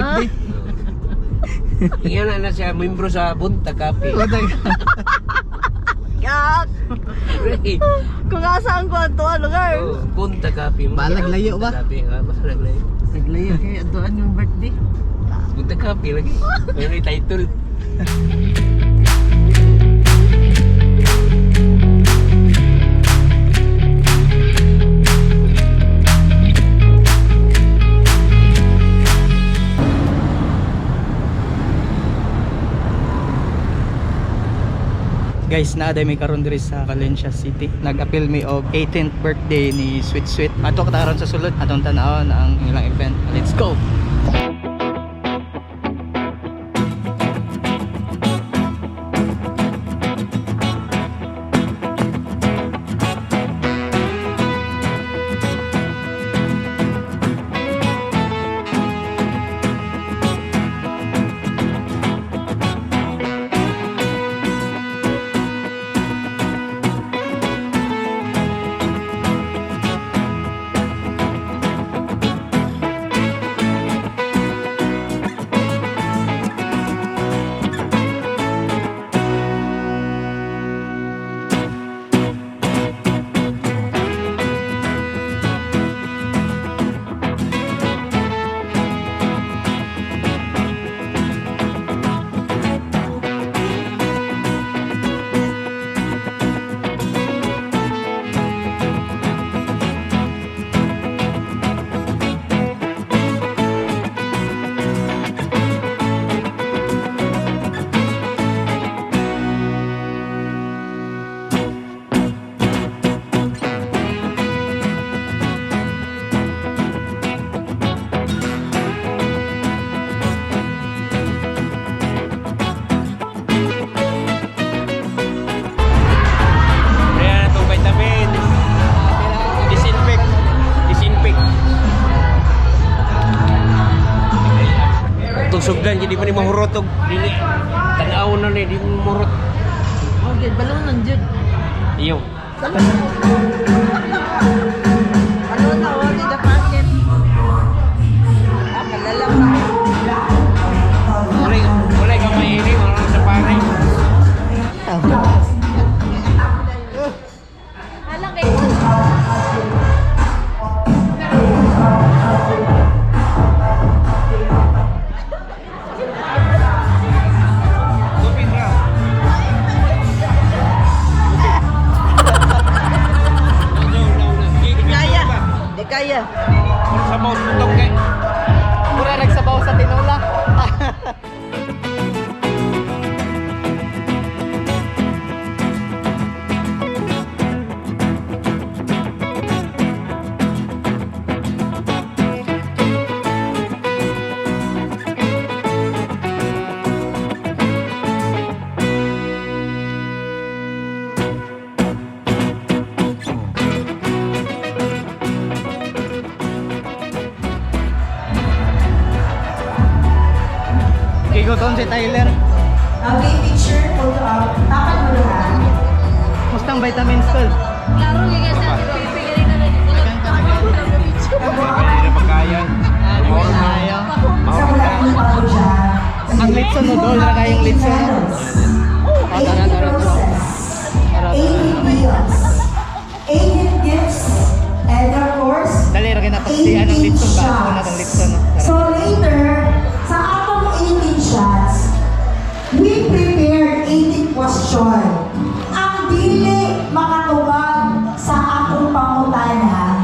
birthday. Iyan na siya, membro sa Bunta Cafe. Yak! Kung asaan ko ang tuwa lugar. Bunta Cafe. Balag layo ba? Balag layo. Naglayo kayo doon yung birthday. Bunta Cafe lagi. Ano yung title? Guys, naaday may karon diri sa Valencia City. Nag-appeal me of 18th birthday ni Sweet Sweet. Ato kataron sa sulod, atong tanawon ang ilang event. Let's go. Sugdan jadi mana mahurot og dili tanaw na ni di mahurot. Okay, balon jud. Iyo. Balon na wali the packet. Kalalang na. Boleh ka maini orang sa pare. Halang kay kaya. Sa mouse putok kay. Pura nagsabaw sa tinola. Iguton si Tyler. Okay, picture, photo up. Tapat mo lahat. Mustang vitamins tol. Klaro yung sa pipili na rin. Hindi na pagkayan. Ayaw. Sa wala kong pako dyan. Ang litson no, dol na kayong litson. Tara, tara, tara. 18 meals, 18 gifts, and of course, Dali, rin napagsiyan ng litson ba? Ako na itong litson. so later, sa atong 18 shots, we prepared 18 question. Ang dili makatubag sa atong pangutana,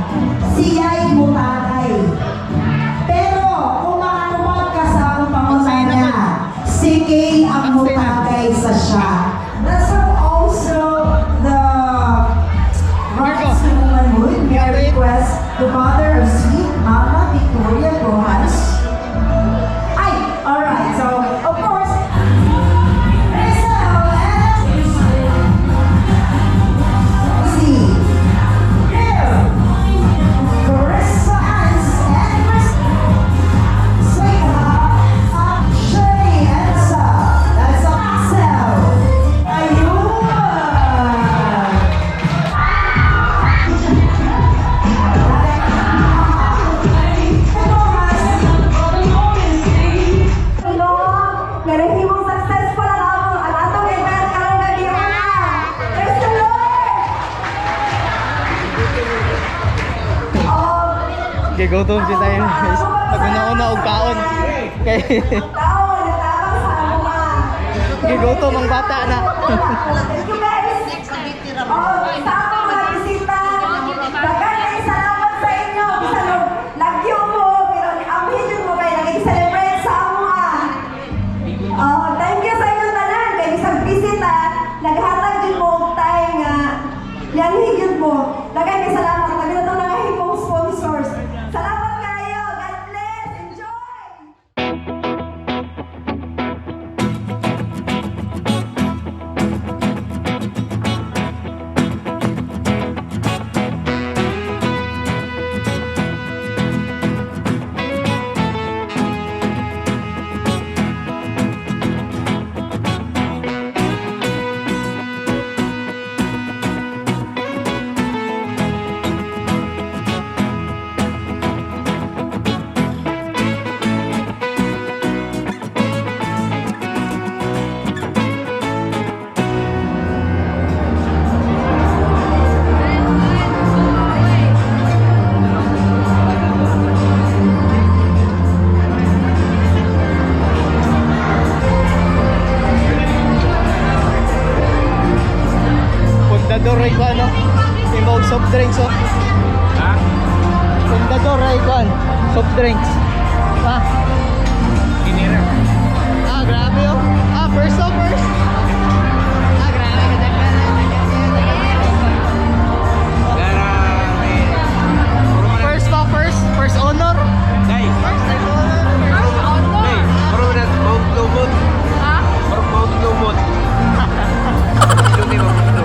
siya'y mutagay. Pero kung makatubag ka sa atong pangutana, sige ang mutagay sa siya. That's also the rights to womanhood. May I request the mother of sweet Mama Victoria Rojas. Alright, so of course, Rizal and see, here, Carissa and Sweta, Shay and Sa, that's Axel, Ayun, Gutom si tayo guys. Naguna-una og kaon. Kay Tao, nagtabang sa mga. gigutom ang bata na. Thank you guys. Oh, sa ako mga bisita. Dagan salamat sa inyo. Bisan lagyo mo, pero amin yun mo kayo nag-celebrate sa mga. Oh, thank you sa inyo tanan. Kaya isang bisita, naghatag din mo tayo nga. Lianhin yun mo. Dagan kayo salamat. Tabi na ito nangahimong sponsors. Salamat kayo. God bless. Enjoy! Fundador ay ko ano? Imog soft drinks oh. Ha? Fundador ay ko soft drinks. Ah, Kinira. grabe oh. First oh, first. Grabe ka Gara may... First pa, first honor. Day. First honor. Day. Parang na Mount Lumot. Ha? Parang Mount Lumot. Lumi mo ito.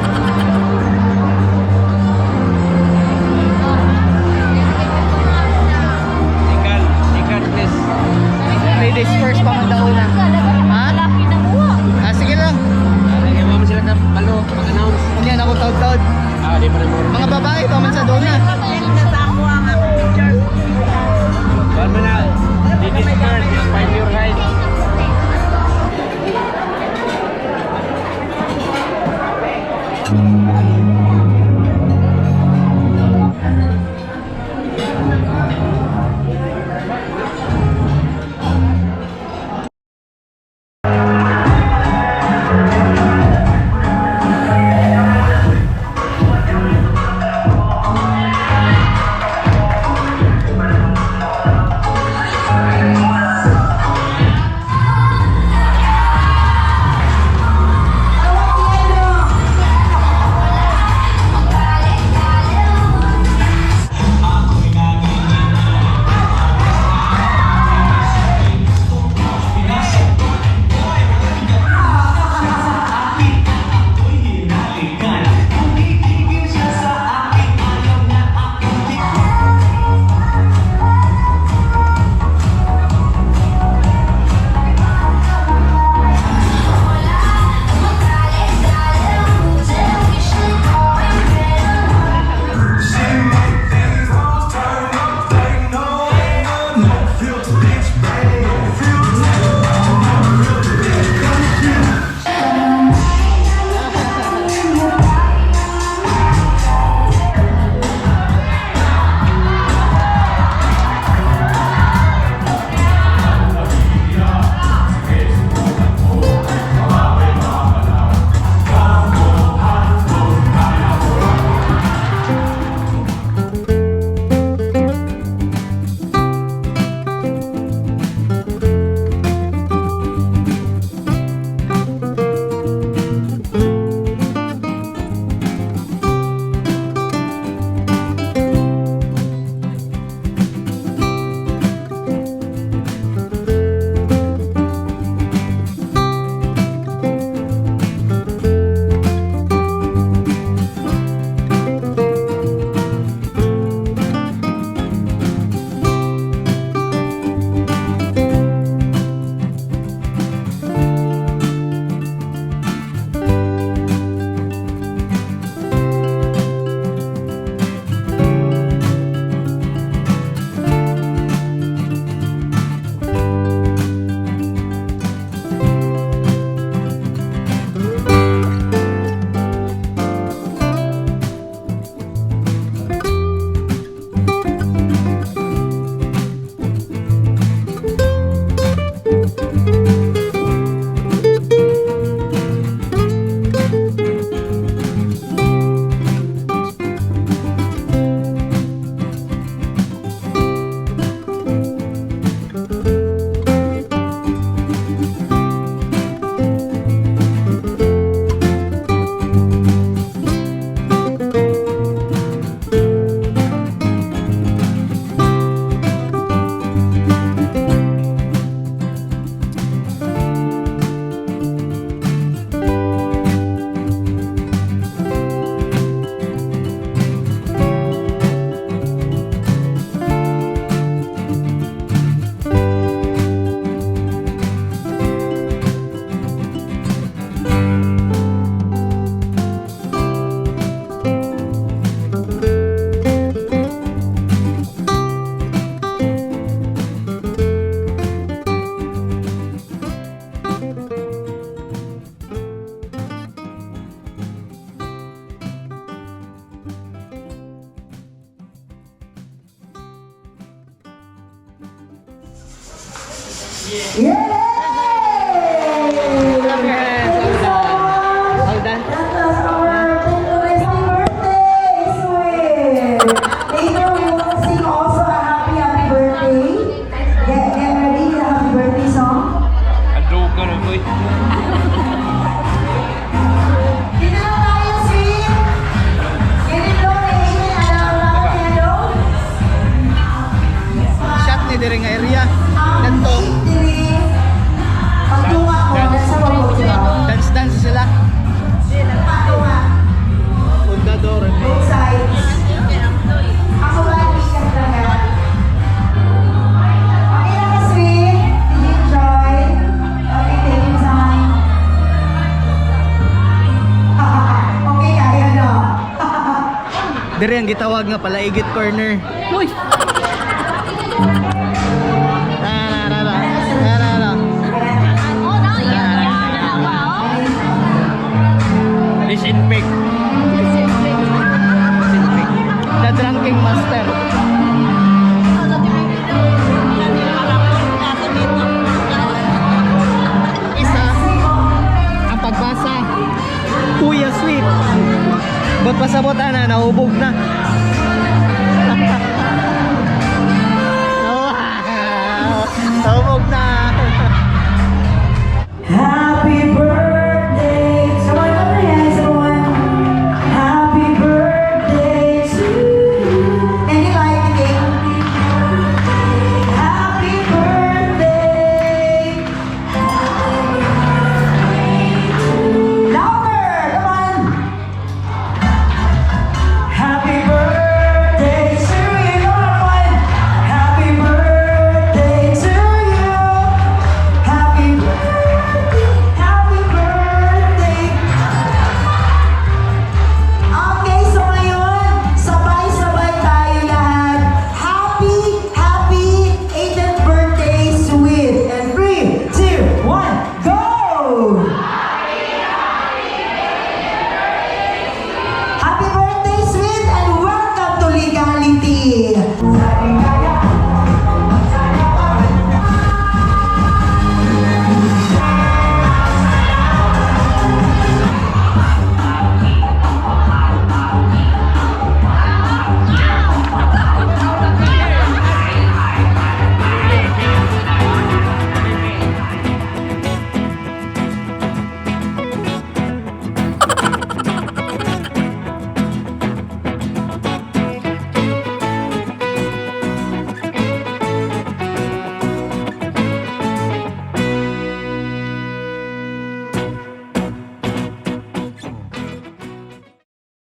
Ikan is... Ladies first pa man dauna. Ha? Laki na mo. Sige lang. Hindi mo sila ka palo mag-announce. Yan ako taud-taud. Di pa rin mo. Mga babae pa man sa dona. Nasako ang ako picture. Bahan mo na. Ladies first. Find your right. Yay! Yes, Thank you so much. All done. That was our interesting birthday, sweet. Later we will sing also a happy birthday. Get ready, the happy birthday song. Adugo na boy. Dito na tayo, sweet. Ganito, Aiden, alam na candle. Shot ni diri nga area. Ang Nanto. diri. Pagtunga ko, nasa bawag sila. Dance sila. Pagtunga. Fundador. Both sides. Ako ba ang bigat talaga? Okay na ka, sweet? Did you enjoy? Okay, take your time. Okay, kaya na. Diri ang gitawag nga palaigit corner. Uy. Disinfect. The drinking master. Isa, ang pagbasa. Kuya sweet. Ba't pasabot na, nahubog na.